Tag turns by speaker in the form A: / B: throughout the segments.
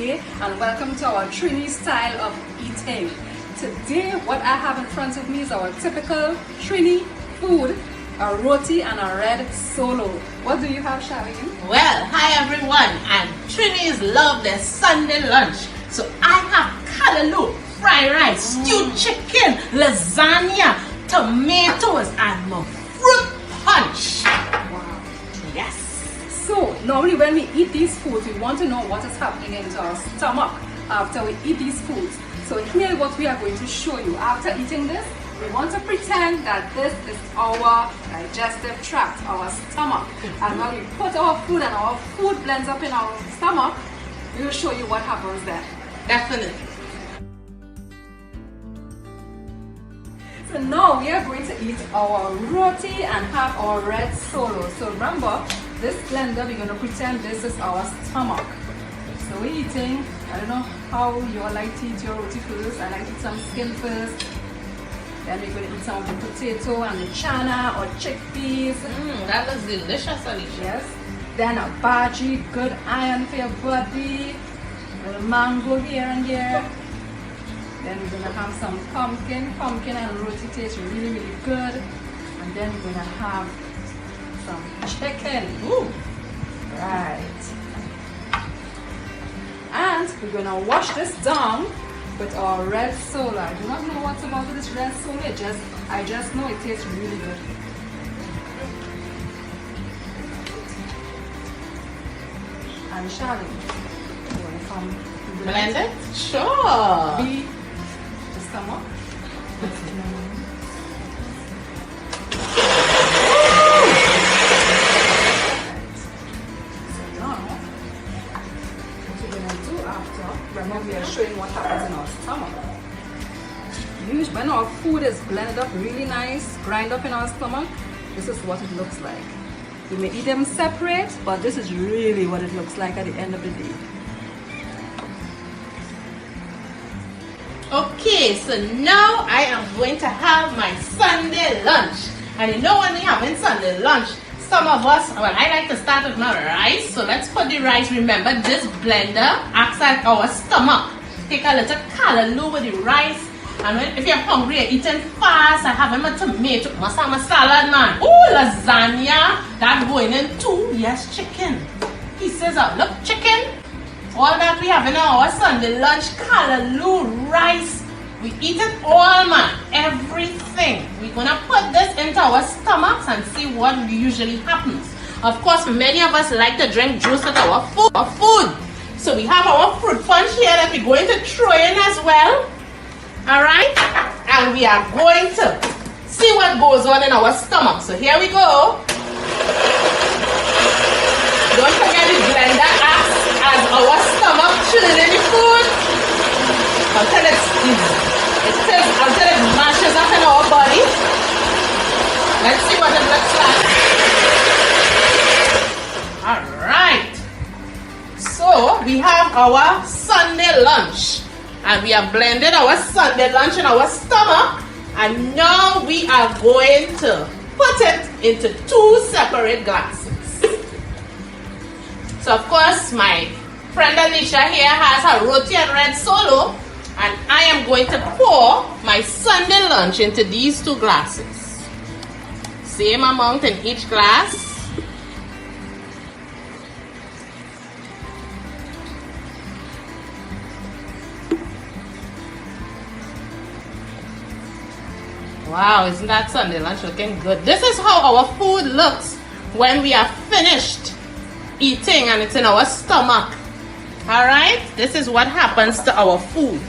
A: day and welcome to our Trini style of eating. Today what I have in front of me is our typical Trini food, a roti and a red solo. What do you have, Charlene?
B: Well, hi everyone, and Trinis love their Sunday lunch. So I have callaloo, fried rice, stewed chicken, lasagna, tomatoes, and my fruit punch.
A: Wow.
B: Yes.
A: So normally when we eat these foods, we want to know what is happening into our stomach after we eat these foods. So here what we are going to show you. After eating this, we want to pretend that this is our digestive tract, our stomach. And when we put our food and our food blends up in our stomach, we will show you what happens there.
B: Definitely.
A: So now we are going to eat our roti and have our red solo. So remember, this blender, we're going to pretend this is our stomach. So we're eating, I don't know how you all like to eat your roti first. I like to eat some skin first. Then we're going to eat some of the potato and the chana or chickpeas.
B: That looks delicious, Alisha.
A: Yes. Then a bhaji, good iron for your body. A little mango here and there. Then we're going to have some pumpkin. Pumpkin and roti taste really, really good. And then we're going to have some chicken.
B: Ooh.
A: Right. And we're going to wash this down with our red solo. I do not know what's about this red solo. I just know it tastes really good. And Charlene, you want to come
B: Blend it? Sure.
A: Be the stomach. Remember, we are showing what happens in our stomach. Usually, when our food is blended up really nice, grind up in our stomach, this is what it looks like. You may eat them separate, but this is really what it looks like at the end of the day.
B: Okay, so now I am going to have my Sunday lunch. And you know when we're having Sunday lunch, some of us, well, I like to start with my rice. So let's put the rice. Remember, this blender acts like our stomach. Take a little callaloo with the rice. And if you're hungry, you're eating fast, I have a tomato, masala salad, man. Ooh, lasagna. That going in too. Yes, chicken. Pieces of, look, chicken. All that we have in our Sunday lunch, callaloo, rice. We eat it all, man. Everything. We're going to put this into our stomachs and see what usually happens. Of course, many of us like to drink juice with our food. So we have our fruit punch here that we're going to throw in as well. Alright? And we are going to see what goes on in our stomach. So here we go. Don't forget the blender acts as our stomach chilling in the food until until it mashes up in our body. Let's see what it looks like. Alright. So we have our Sunday lunch. And we have blended our Sunday lunch in our stomach. And now we are going to put it into 2 separate glasses. So of course my friend Alisha here has her roti and red solo. And I am going to pour my Sunday lunch into these 2 glasses. Same amount in each glass. Wow, isn't that Sunday lunch looking good? This is how our food looks when we are finished eating and it's in our stomach. Alright, this is what happens to our food.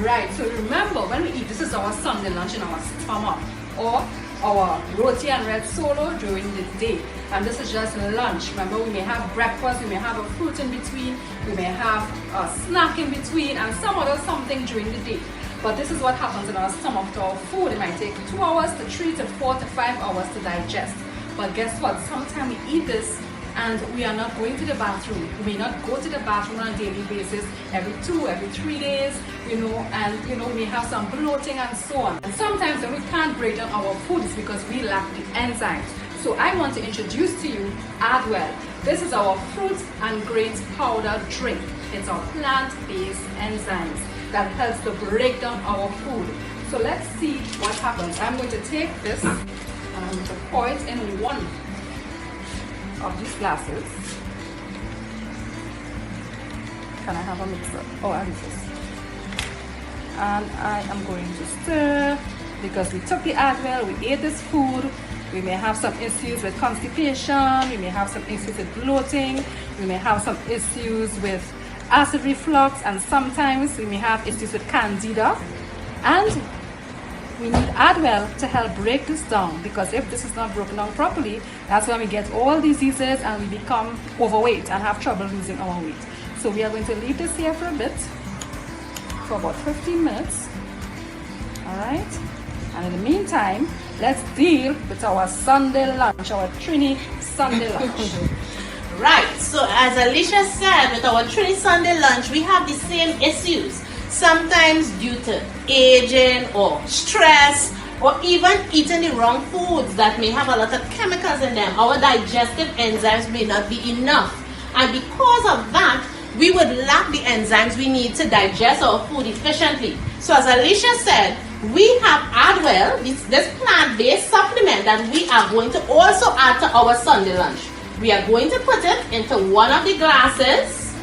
A: Right, so remember when we eat, this is our Sunday lunch in our stomach or our roti and red solo during the day. And this is just lunch. Remember, we may have breakfast, we may have a fruit in between, we may have a snack in between, and some other something during the day. But this is what happens in our stomach to our food. It might take 2 hours to 3 to 4 to 5 hours to digest. But guess what? Sometimes we eat this and we are not going to the bathroom. We may not go to the bathroom on a daily basis, every 2, every 3 days, and we may have some bloating and so on. And sometimes when we can't break down our foods because we lack the enzymes. So I want to introduce to you Adwell. This is our fruit and grains powder drink. It's our plant-based enzymes that helps to break down our food. So let's see what happens. I'm going to take this and I'm going to pour it in one of these glasses. Can I have a mixer? Oh, I use this. And I am going to stir because we took the Advil, we ate this food. We may have some issues with constipation, we may have some issues with bloating, we may have some issues with acid reflux, and sometimes we may have issues with candida. And we need Advil to help break this down, because if this is not broken down properly, that's when we get all diseases and we become overweight and have trouble losing our weight. So we are going to leave this here for a bit, for about 15 minutes. All right. And in the meantime, let's deal with our Sunday lunch, our Trini Sunday lunch.
B: Right, so as Alisha said, with our Trini Sunday lunch, we have the same issues. Sometimes due to aging or stress, or even eating the wrong foods that may have a lot of chemicals in them. Our digestive enzymes may not be enough. And because of that, we would lack the enzymes we need to digest our food efficiently. So as Alisha said, we have Advil, this plant-based supplement that we are going to also add to our Sunday lunch. We are going to put it into one of the glasses.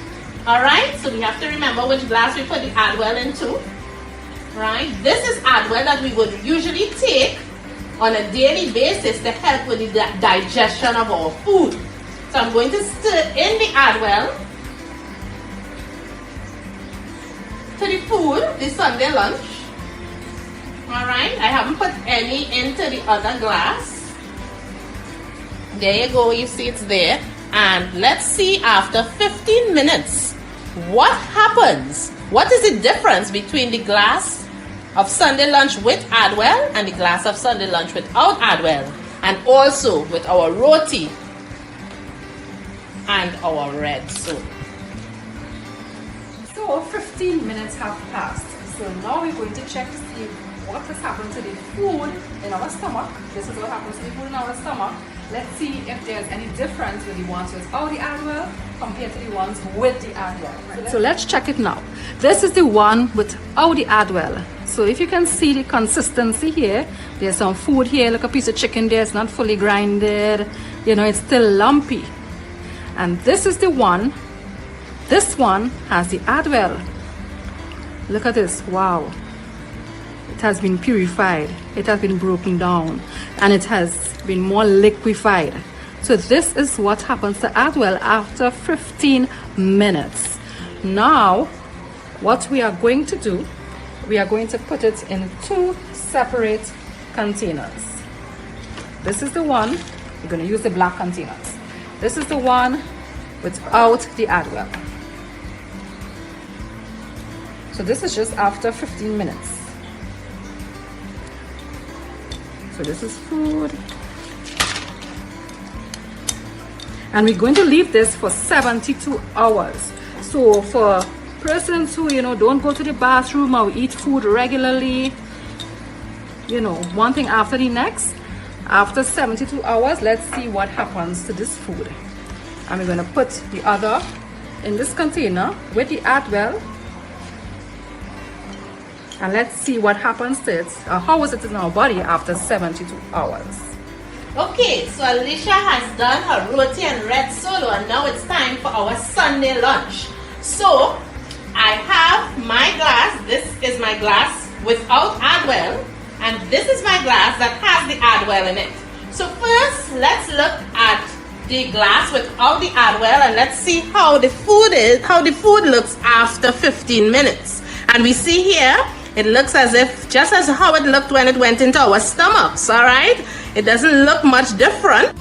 B: Alright, so we have to remember which glass we put the Advil into. Right, this is Advil that we would usually take on a daily basis to help with the digestion of our food. So I'm going to stir in the Advil to the food, the Sunday lunch. Alright, I haven't put any into the other glass. There you go, you see it's there. And let's see after 15 minutes what happens. What is the difference between the glass of Sunday lunch with Advil and the glass of Sunday lunch without Advil? And also with our roti and our red soup.
A: So 15 minutes have passed. So now we're going to check to see what has happened to the food in our stomach. This is what happens to the food in our stomach. Let's see if there's any difference with the ones without the Advil compared to the ones with the Advil. So let's check it now. This is the one without the Advil. So if you can see the consistency here, there's some food here, like a piece of chicken there, it's not fully grinded. You know, it's still lumpy. And this is the one, this one has the Advil. Look at this, wow. It has been purified, it has been broken down, and it has been more liquefied. So this is what happens to Advil after 15 minutes. Now, what we are going to do, we are going to put it in two separate containers. This is the one, we're going to use the black containers. This is the one without the Advil. So this is just after 15 minutes. So this is food. And we're going to leave this for 72 hours. So for persons who, you know, don't go to the bathroom or eat food regularly, you know, one thing after the next, after 72 hours, let's see what happens to this food. And we're going to put the other in this container with the Advil. And let's see what happens to it. How is it in our body after 72 hours?
B: Okay, so Alisha has done her roti and red solo, and now it's time for our Sunday lunch. So I have my glass. This is my glass without Advil, and this is my glass that has the Advil in it. So first, let's look at the glass without the Advil, and let's see how the food is, how the food looks after 15 minutes. And we see here, it looks as if, just as how it looked when it went into our stomachs, all right? It doesn't look much different.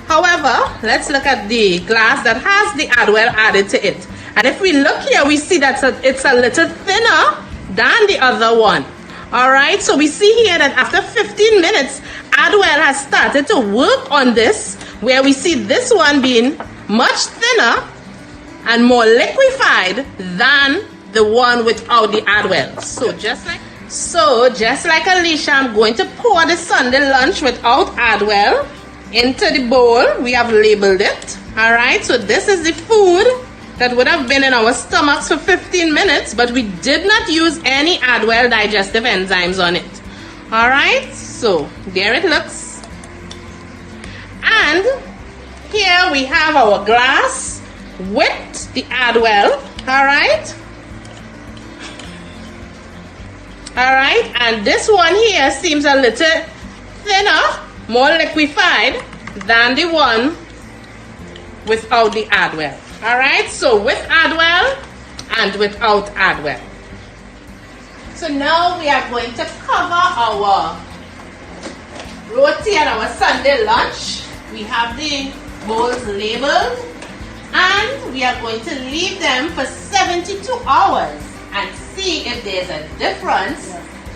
B: However, let's look at the glass that has the Advil added to it. And if we look here, we see that it's a little thinner than the other one. All right, so we see here that after 15 minutes, Advil has started to work on this, where we see this one being much thinner and more liquefied than the one without the Advil. So just like Alisha, I'm going to pour the Sunday lunch without Advil into the bowl. We have labeled it. Alright, so this is the food that would have been in our stomachs for 15 minutes, but we did not use any Adwell digestive enzymes on it. Alright, so there it looks. And here we have our glass with the Adwell. Alright. Alright, and this one here seems a little thinner, more liquefied than the one without the Adwell. Alright, so with Adwell and without Adwell. So now we are going to cover our roti and our Sunday lunch. We have the bowls labeled and we are going to leave them for 72 hours and see if there's a difference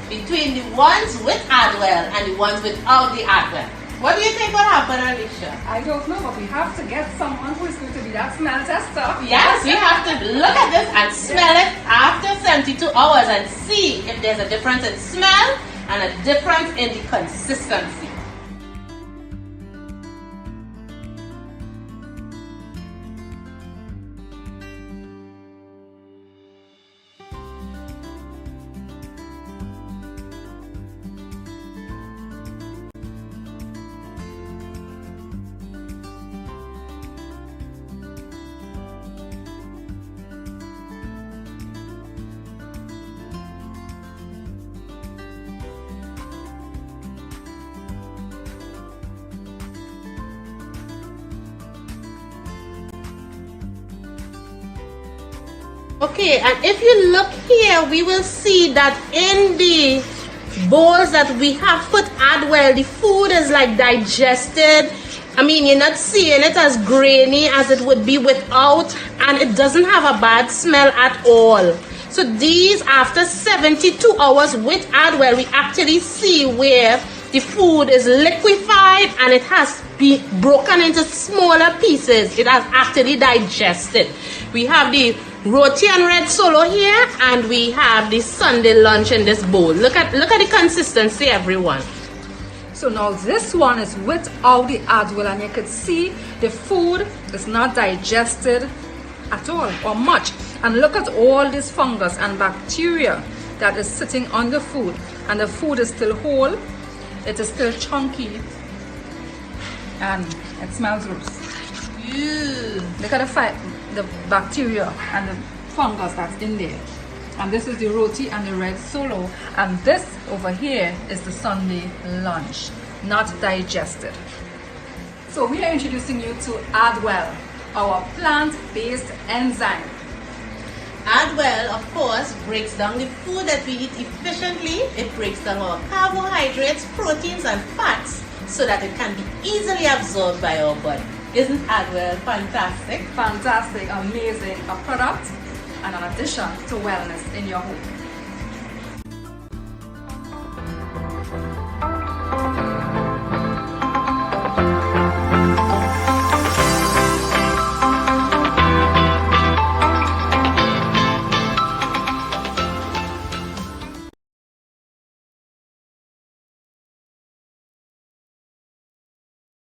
B: between the ones with Adwell and the ones without the Adwell. What do you think will happen, Alisha?
A: I don't know, but we have to get someone who is going to be that smell tester.
B: Yes, we have to look at this and smell it after 72 hours and see if there's a difference in smell and a difference in the consistency. Okay, and if you look here, we will see that in the bowls that we have put Adwell, the food is like digested. I mean, you're not seeing it as grainy as it would be without, and it doesn't have a bad smell at all. So these, after 72 hours with Adwell, we actually see where the food is liquefied and it has been broken into smaller pieces. It has actually digested. We have the roti and red solo here, and we have the Sunday lunch in this bowl. Look at the consistency, everyone.
A: So now this one is without the Adwell, and you can see the food is not digested at all or much. And look at all this fungus and bacteria that is sitting on the food, and the food is still whole. It is still chunky and it smells gross.
B: Ew.
A: Look at the bacteria and the fungus that's in there. And this is the roti and the red solo, and this over here is the Sunday lunch, not digested. So we are introducing you to Adwell, our plant-based enzyme.
B: Adwell, of course, breaks down the food that we eat efficiently. It breaks down our carbohydrates, proteins, and fats so that it can be easily absorbed by our body. Isn't Adwell fantastic?
A: Fantastic, amazing, a product and an addition to wellness in your home.